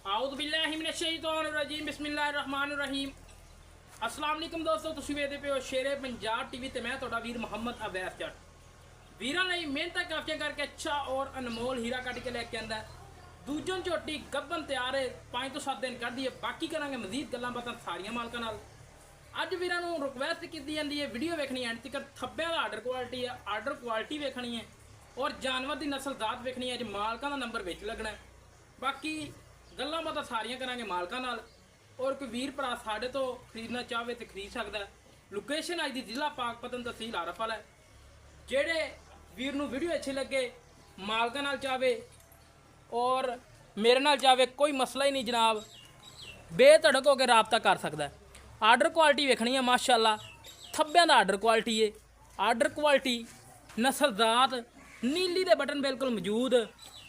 आउज़ुबिल्लाहिमिनश्शैतानिर्रजीम बिस्मिल्लाहिर्रहमानिर्रहीम। अस्सलाम वालेकुम दोस्तों, तुसीं वेखदे पे हो शेरे पंजाब टीवी ते मैं तुहाडा वीर मुहम्मद अवैस जट। वीरां लई मेहनत काफियां करके अच्छा और अनमोल हीरा कट के लैके आंदा है। दूजन झोटी गब्बन तैयार है, 5 तो 7 दिन कढदी है। बाकी करांगे मजीद गल्लां बातां सारियां मालकां नाल। अज वीरां नूं रिक्वेस्ट की जाती है, वीडियो वेखनी एंड तक। थब्बे का आर्डर क्वालिटी है, आर्डर क्वालिटी वेखनी है और जानवर की नस्ल जात वेखनी है। अज मालकां का नंबर विच लगना है। बाकी गल्लां बातां सारियां करांगे मालकां नाल। और कोई वीर भरा साडे तो खरीदना चाहे तो खरीद सकता है। लोकेशन अज दी जिला पाकपतन तहसील आरफल है। जेड़े वीर नूं वीडियो अच्छी लगे, मालकां नाल चाहे और मेरे नाल चाहे, कोई मसला ही नहीं जनाब, बेधड़क होकर राबता कर सकता है। आर्डर क्वालिटी वेखनी है माशाअल्लाह, थब्बियां दा आर्डर क्वालिटी है। आर्डर क्वालिटी नस्ल जात नीली दे बटन बिल्कुल मौजूद,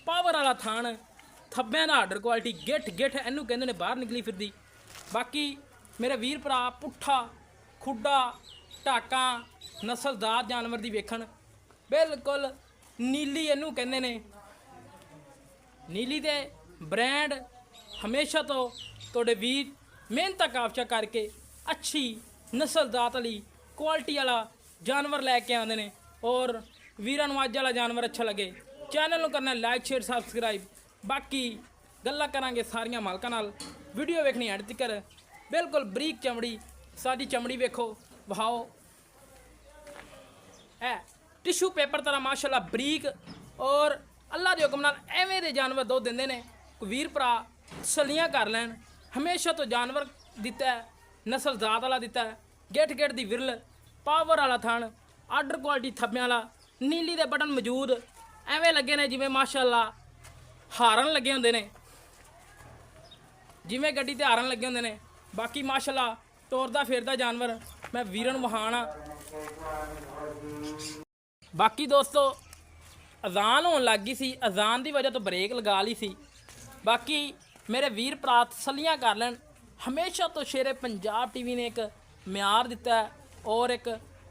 पावर वाला थान, थब्बियां दा आर्डर क्वालिटी, गिठ गिठ इनू कहंदे ने बाहर निकली फिरदी। बाकी मेरे वीर भरा पुट्ठा खुड्डा ढाका नस्ल जात जानवर दी वेखण, बिल्कुल नीली इनू कहंदे ने। नीली दे ब्रांड हमेशा तो तुहाडे वीर मेहनत काफिया करके अच्छी नस्ल जात वाली क्वालिटी वाला जानवर लैके आते हैं। और वीरां नूं अज वाला जानवर अच्छा लगे, चैनल नूं करना लाइक शेयर सबसक्राइब। बाकी गल्लां करांगे सारियां मालकां नाल। वीडियो वेखनी एंड तक, बिल्कुल बरीक चमड़ी, साडी चमड़ी वेखो वहाओ है टिशू पेपर तरह माशाअल्लाह बरीक। और अल्लाह के हुक्म नाल एवें दे जानवर दुध दिंदे ने। कोई वीर भरा तसल्लियां कर लैन। हमेशा तो जानवर दिता है, नस्ल जात वाला दिता है, गिठ गिठ दी विरल, पावर वाला थान, आर्डर क्वालिटी थब्बियां वाला, नीली दे बटन मौजूद, एवें लगे ने जिवें माशाअल्लाह हारन लगे होंदे ने, जिवें गड्डी ते हारन लगे होंदे ने। बाकी माशाअल्लाह टोरदा फेरदा जानवर मैं वीरन वहाना। बाकी दोस्तों अजान होने लग गई सी, अजान की वजह तो ब्रेक लगा ली सी। बाकी मेरे वीर भरा तसल्लियां कर लैन। हमेशा तो शेरे पंजाब टीवी ने एक म्यार दिता है और एक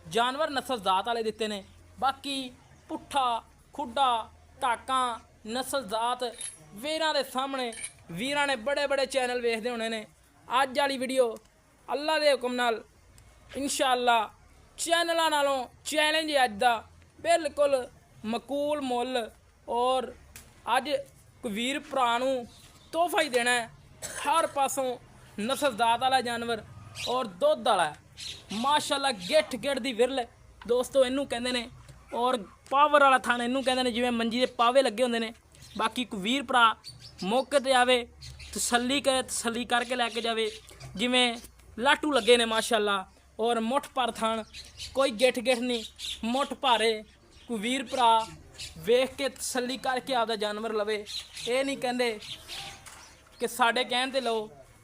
जानवर नस्ल जात वाले दिते ने। बाकी पुट्ठा खुड्डा ढाका नस्ल जात वीरां दे सामने वीरां ने बड़े बड़े चैनल वेखदे होने ने। अज वाली वीडियो अल्लाह के हुक्म नाल इंशाअल्लाह चैनलों नालों चैलेंज है अज दा बिल्कुल मकूल मुल। और अज वीर भरा नूं तोहफा ही देना है। हर पासों नस्ल जात वाला जानवर और दुध वाला माशाअल्लाह, गिठ गिठ दी विरल दोस्तों इनू कहंदे ने। और पावर वाला थान इनू कहंदे ने, जिवें मंजी दे पावे लगे होंदे ने। बाकी कोई वीर भरा मौके ते आवे, तसल्ली करे, तसल्ली करके लैके जावे। जिवें लाटू लगे ने माशाअल्लाह और मुठ भर थान, कोई गिठ गिठ नहीं, मुठ भारे। कोई वीर भरा वेख के तसल्ली करके आपदा जानवर लवे, ये नहीं कहंदे कि साडे कहण ते लो।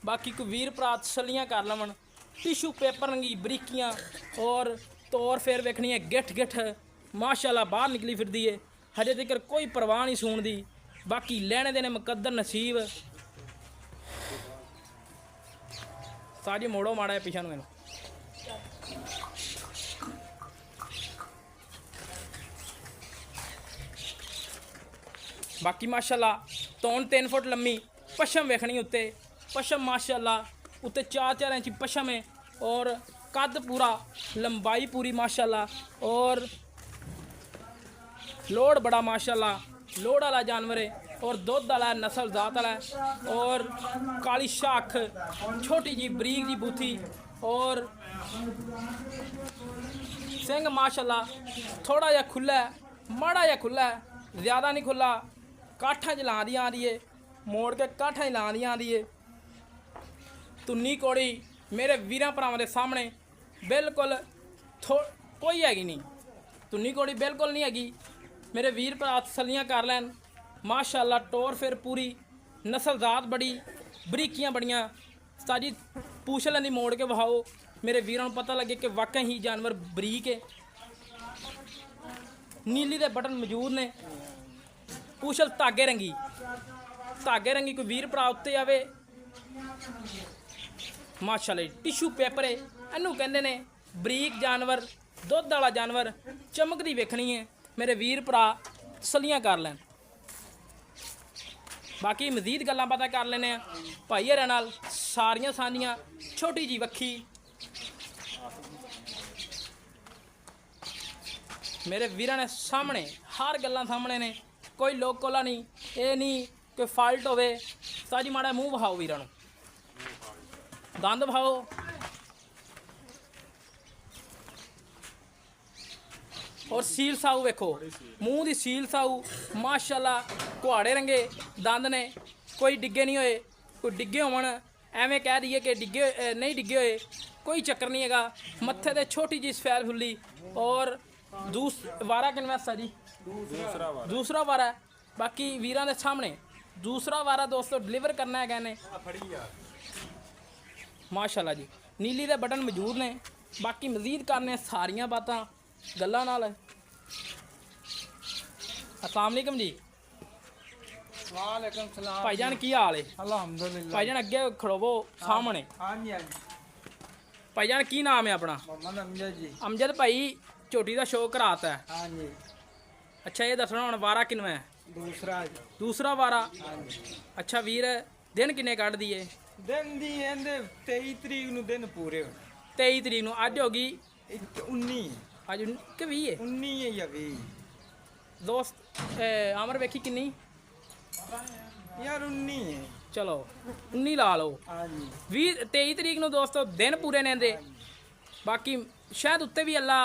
बाकी कोई वीर भरा तसल्लियां कर लवन। टिशू पेपर रंगी बरीकियां और तौर फेर वेखनी है, गिठ गिठ माशाअल्लाह बाहर निकली फिरदी है। हजे तक कोई परवाह नहीं सूण दी। बाकी लैने देने मुकद्दर नसीब। साजी मोड़ो माड़ा है पिछा नूं। बाकी माशाअल्लाह तौन 3 फुट लम्मी पशम वेखनी उत्ते। पशम माशाअल्लाह उत्ते 4-4 इंच पशम है और कद पूरा, लंबाई पूरी माशाअल्लाह। और लोड बड़ा माशाअल्लाह, लोड वाला जानवर है और दुध वाला नस्ल जात वाला है। और काली शाख, छोटी जी बरीक जी बूथी और सिंह माशाअल्लाह थोड़ा जिहा खुला है, माड़ा जिहा खुला है, ज़्यादा नहीं खुला। काठा च लां दी आंदी है, मोड़ के काठा च लां दी आंदी है। तुन्नी कौड़ी मेरे वीरां भरावां दे सामने बिल्कुल कोई हैगी नहीं, तुन्नी कौड़ी बिल्कुल नहीं हैगी। मेरे वीर भरा तसल्लियां कर लैन माशाअल्लाह। टोर फिर पूरी, नस्ल जात बड़ी, बरीकियां बड़ियां। साजी पूछलन दी मोड़ के वहाओ, मेरे वीरां नूं पता लगे कि वाकई ही जानवर बरीक है। नीली दे बटन मौजूद ने, पूछल धागे रंगी, धागे रंगी। कोई वीर भरा उत्ते आवे माशाअल्लाह। टिशू पेपर है इनू कहंदे ने, बरीक जानवर, दुध वाला जानवर, चमकदी वेखनी है। मेरे वीर भरा तसल्लियां कर लैन। ਬਾਕੀ ਮਜ਼ੀਦ ਗੱਲਾਂ ਬਾਤਾਂ ਕਰ ਲੈਨੇ ਆ ਭਾਈ ਹਰਾਂ ਨਾਲ ਸਾਰੀਆਂ ਸਾਂਝੀਆਂ। ਛੋਟੀ ਜੀ ਵੱਖੀ ਮੇਰੇ ਵੀਰਾਂ ਨੇ ਸਾਹਮਣੇ ਹਰ ਗੱਲਾਂ ਸਾਹਮਣੇ ਨੇ, ਕੋਈ ਲੋਕ ਕੋਲਾ ਨਹੀਂ, ਇਹ ਨਹੀਂ ਕੋਈ ਫਾਲਟ ਹੋਵੇ। ਸਾਜੀ ਮਾੜਾ ਮੂੰਹ ਵਿਖਾਓ ਵੀਰਾਂ ਨੂੰ, ਦੰਦ ਵਿਖਾਓ। ਔਰ ਸੀਲ ਸਾਊ ਵੇਖੋ, ਮੂੰਹ ਦੀ ਸੀਲ ਸਾਊ ਮਾਸ਼ਾਅੱਲਾ, ਕੁਹਾੜੇ ਰੰਗੇ ਦੰਦ ਨੇ, ਕੋਈ ਡਿੱਗੇ ਨਹੀਂ ਹੋਏ। ਕੋਈ ਡਿੱਗੇ ਹੋਣ ਐਵੇਂ ਕਹਿ ਦਈਏ ਕਿ ਡਿੱਗੇ ਨਹੀਂ ਡਿੱਗੇ ਹੋਏ, ਕੋਈ ਚੱਕਰ ਨਹੀਂ ਹੈਗਾ। ਮੱਥੇ ਤੇ ਛੋਟੀ ਜਿਹੀ ਸਫੈਦ ਫੁੱਲੀ। ਔਰ ਵਾਰਾ ਕਿੰਨਾ ਸਾਜੀ? ਦੂਸਰਾ ਵਾਰਾ ਹੈ। ਬਾਕੀ ਵੀਰਾਂ ਦੇ ਸਾਹਮਣੇ ਦੂਸਰਾ ਵਾਰਾ ਦੋਸਤੋ ਡਿਲੀਵਰ ਕਰਨਾ ਹੈਗਾ ਨੇ ਮਾਸ਼ਾਅੱਲਾ ਜੀ। ਨੀਲੀ ਦੇ ਬਟਨ ਮੌਜੂਦ ਨੇ। ਬਾਕੀ ਮਜ਼ੀਦ ਕਰਨੇ ਸਾਰੀਆਂ ਬਾਤਾਂ ਗੱਲਾਂ ਨਾਲ। अस्सलाम वालेकुम जी। वालेकुम सलाम भाईजान की हाल है? अल्हम्दुलिल्लाह। भाईजान अगे खड़ोवो सामने। हाँ जी हाँ जी। भाईजान की नाम है अपना? मोहम्मद अमजद जी। अमजद भाई झोटी का शौक कराता है। हाँ जी। अच्छा ये दसना हुण वारा किनवा है? दूसरा जी। दूसरा वारा। हाँ जी। अच्छा वीर दिन किन्ने कढ़ दिए? दिन दी एंदे 23 तरीक नूं दिन पूरे होने। 23 तरीक नूं अज होगी 19 अज कि 20 है? 19 है या 20 दोस्त आमर वेखी किन्नी? यार 19 है। चलो 19 ला लो। हाँ जी। 23 तरीक नूं दोस्तों दिन पूरे ने दे। बाकी शायद उत्ते भी अल्लाह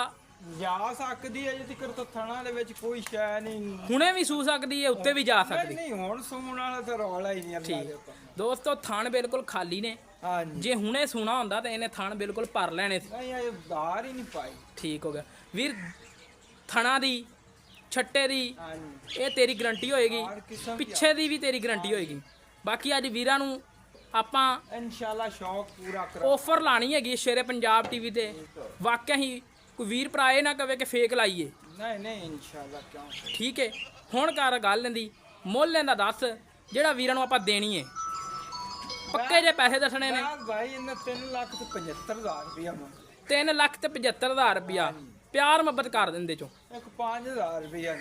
जा सकदी है जे तक तो थाना दे विच कोई शै नहीं। हुणे भी सू सकदी है, उत्ते भी जा सकदी। नहीं हुण सूण वाला तो रौला ही नहीं अल्लाह दे हुक्म। दोस्तों थान बिल्कुल खाली ने। हाँ जी। जे हुणे सुना हुंदा ते इन्हें थान बिल्कुल भर लेने सी। नहीं ये बाहर ही नहीं पाई। ठीक हो गया वीर। थणा दी छट्टे दी हाँ जी। ਇਹ ਤੇਰੀ ਗਰੰਟੀ ਹੋਏਗੀ, ਹਰ ਕਿਸਮ ਦੀ ਪਿੱਛੇ ਦੀ ਵੀ ਤੇਰੀ ਗਰੰਟੀ ਹੋਏਗੀ। ਬਾਕੀ ਅੱਜ ਵੀਰਾਂ ਨੂੰ ਆਪਾਂ इंशाल्लाह शौक पूरा करा। ਆਫਰ ਲਾਣੀ ਹੈਗੀ ਸ਼ੇਰੇ ਪੰਜਾਬ ਟੀਵੀ ਤੇ। ਵਾਕਿਆ ਹੀ ਕੋਈ ਵੀਰ ਭਰਾ ਇਹ ਨਾ ਕਵੇ ਕਿ ਫੇਕ ਲਾਈਏ। नहीं नहीं इंशाल्लाह क्यों। ਠੀਕ ਹੈ ਹੁਣ ਕਰ ਗੱਲ ਲੈਂਦੀ ਮੁੱਲ ਲੈਂਦਾ ਦੱਸ ਜਿਹੜਾ ਵੀਰਾਂ ਨੂੰ ਆਪਾਂ ਦੇਣੀ ਹੈ। ਪੱਕੇ ਜੇ ਪੈਸੇ ਦੱਸਣੇ ਨੇ। मैं भाई इन्हें 3,75,000 रुपया मंग। 3,75,000 ਰੁਪਇਆ ਪਿਆਰ ਮੁਹੱਬਤ ਕਰ ਦਿੰਦੇ ਚੋਂ। एक 5,000 रुपया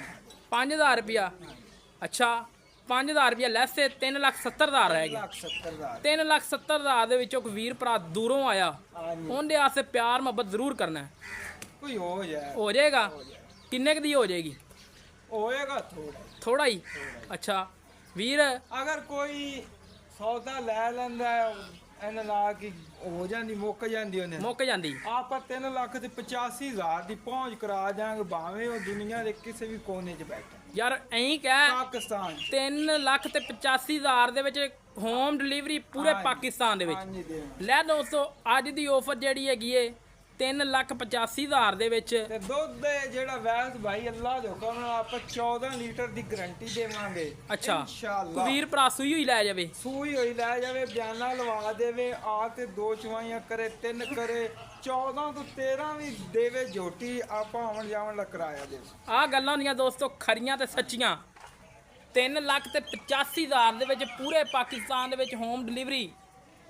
5,000 ਰੁਪਇਆ। ਅੱਛਾ 5,000 ਰੁਪਇਆ ਲੈਸ 3,70,000 ਰਹਿ ਗਿਆ। 1,70,000। 3,70,000 ਦੇ ਵਿੱਚੋਂ ਕੋਈ ਵੀਰ ਭਰਾ ਦੂਰੋਂ ਆਇਆ हाँ जी। ਉਹਦੇ ਵਾਸਤੇ ਪਿਆਰ ਮੁਹੱਬਤ ਜ਼ਰੂਰ ਕਰਨਾ ਹੈ। कोई हो जाए। ਹੋ ਜਾਏਗਾ? ਕਿੰਨੇ ਕੁ ਦੀ ਹੋ ਜਾਏਗੀ? होएगा थोड़ा। ਥੋੜਾ ਹੀ। ਅੱਛਾ ਵੀਰ अगर कोई सौदा ले लेंदा है इन्हें ला के हो जाती मुक जाती उन्हें। ਮੁੱਕ ਜਾਂਦੀ। आप 3,85,000 की पहुंच करा जाएंगे भावे वो दुनिया के किसी भी कोने च बैठे ਯਾਰ ਐਂ ਕਹਿ पाकिस्तान च। 3,85,000 ਦੇ ਵਿੱਚ ਹੋਮ ਡਿਲੀਵਰੀ ਪੂਰੇ ਹਾਂਜੀ। ਪਾਕਿਸਤਾਨ ਦੇ हाँ ਵਿੱਚ। जी दे। ਲੈ ਦੋਸਤੋ ਅੱਜ ਦੀ ਆਫਰ ਜਿਹੜੀ ਹੈਗੀ ਏ 3,85,000 ਦੇ ਵਿੱਚ। ਤੇ ਦੁੱਧ ਜਿਹੜਾ ਵੈਸ ਭਾਈ ਅੱਲਾਹ ਦੇ ਹੁਕਮ ਨਾਲ ਆਪਾਂ 14 ਲੀਟਰ ਦੀ ਗਾਰੰਟੀ ਦੇਵਾਂਗੇ। ਅੱਛਾ ਇਨਸ਼ਾਅੱਲਾ। ਵੀਰ ਭਰਾ ਸੂਈ ਹੋਈ ਲੈ ਜਾਵੇ। ਸੂਈ ਹੋਈ ਲੈ ਜਾਵੇ, ਬਿਆਨਾ ਲਵਾ ਦੇਵੇ, ਆ ਤੇ 2 ਚਵਾਈਆਂ ਕਰੇ, 3 ਕਰੇ, 14 ਤੋਂ 13 ਵੀ ਦੇਵੇ ਝੋਟੀ, ਆਪਾਂ ਆਉਣ ਜਾਵਣ ਦਾ ਕਿਰਾਇਆ ਦੇ। ਆਹ ਗੱਲਾਂ ਹੁੰਦੀਆਂ ਦੋਸਤੋ ਖਰੀਆਂ ਤੇ ਸੱਚੀਆਂ। 3,85,000 ਦੇ ਵਿੱਚ ਪੂਰੇ ਪਾਕਿਸਤਾਨ ਦੇ ਵਿੱਚ ਹੋਮ ਡਿਲੀਵਰੀ।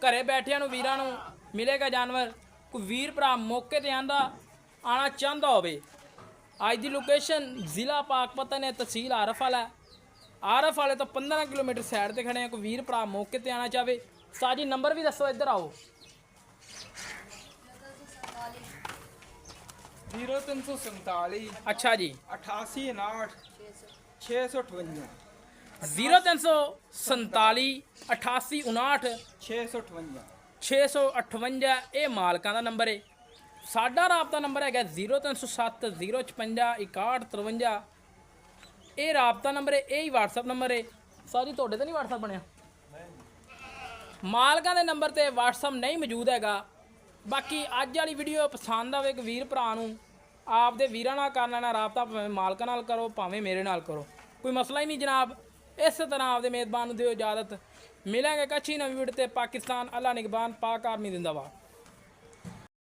ਘਰੇ ਬੈਠਿਆਂ ਨੂੰ ਵੀਰਾਂ ਨੂੰ ਮਿਲੇਗਾ ਜਾਨਵਰ। ਕੋਈ ਵੀਰ ਭਰਾ ਮੌਕੇ ਤੇ ਆਣਾ ਚਾਹੁੰਦਾ ਹੋਵੇ। ਅੱਜ ਦੀ ਲੋਕੇਸ਼ਨ ਜ਼ਿਲ੍ਹਾ ਪਾਕਪਤਨ ਨੇ, ਤਹਿਸੀਲ ਆਰਫ ਵਾਲਾ। ਆਰਫ ਵਾਲੇ ਤੋਂ 15 ਕਿਲੋਮੀਟਰ ਸਾਈਡ ਤੇ ਖੜੇ ਆ। ਕੋਈ ਵੀਰ ਭਰਾ ਮੌਕੇ ਤੇ ਆਣਾ ਚਾਹਵੇ। ਸਾਜੀ ਨੰਬਰ ਵੀ ਦੱਸੋ, ਇੱਧਰ ਆਓ। 0347 ਅੱਛਾ ਜੀ 88 59 658 0347 88 59 658 658 ਇਹ ਮਾਲਕਾਂ ਦਾ ਨੰਬਰ ਹੈ। ਸਾਡਾ ਰਾਬਤਾ ਨੰਬਰ ਹੈਗਾ 0307 056 6153। ਇਹ ਰਾਬਤਾ ਨੰਬਰ ਹੈ, ਇਹ ਹੀ WhatsApp ਨੰਬਰ ਹੈ। ਸਾਰੀ ਤੁਹਾਡੇ ਤੇ ਨਹੀਂ WhatsApp ਬਣਿਆ? ਮਾਲਕਾਂ ਦੇ ਨੰਬਰ ਤੇ WhatsApp ਨਹੀਂ ਮੌਜੂਦ ਹੈਗਾ। ਬਾਕੀ ਅੱਜ ਵਾਲੀ ਵੀਡੀਓ ਪਸੰਦ ਆਵੇ ਕਿ ਵੀਰ ਭਰਾ ਨੂੰ ਆਪਦੇ ਵੀਰਾਂ ਨਾਲ ਕਰ ਲੈਣਾ ਰਾਬਤਾ, ਭਾਵੇਂ ਮਾਲਕਾਂ ਨਾਲ ਕਰੋ ਭਾਵੇਂ ਮੇਰੇ ਨਾਲ ਕਰੋ, ਕੋਈ ਮਸਲਾ ਹੀ ਨਹੀਂ ਜਨਾਬ। ਇਸੇ ਤਰ੍ਹਾਂ ਆਪਦੇ ਮੇਜ਼ਬਾਨ ਨੂੰ ਦਿਓ ਇਜਾਜ਼ਤ। ਮਿਲਾਂਗੇ ਕੱਚੀ ਨਵੀਂ ਵੀਡੀਓ ਤੇ। ਪਾਕਿਸਤਾਨ ਅੱਲਾ ਨਿਗਬਾਨ, ਪਾਕ ਆਰਮੀ ਜ਼ਿੰਦਾਬਾਦ।